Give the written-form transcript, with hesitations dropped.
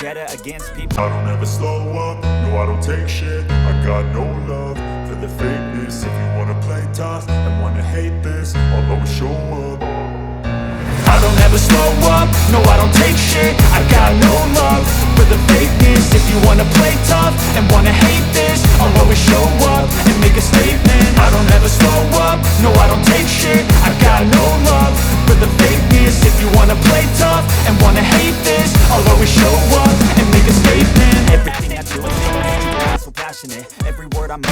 vendetta against people. I don't ever slow up, no I don't take shit. I got no love for the fakeness. If you wanna play tough and wanna hate this, I'll always show up. I don't ever slow up, no I don't take shit. I got no love for the fakeness. If you wanna play tough and wanna hate this, I'll always show up and make a statement. I don't ever slow up, no I don't take shit. I got no love for the fakeness. If you wanna play tough and wanna hate this, I'll always show up and make a statement. Everything I do is so passionate. Every word I'm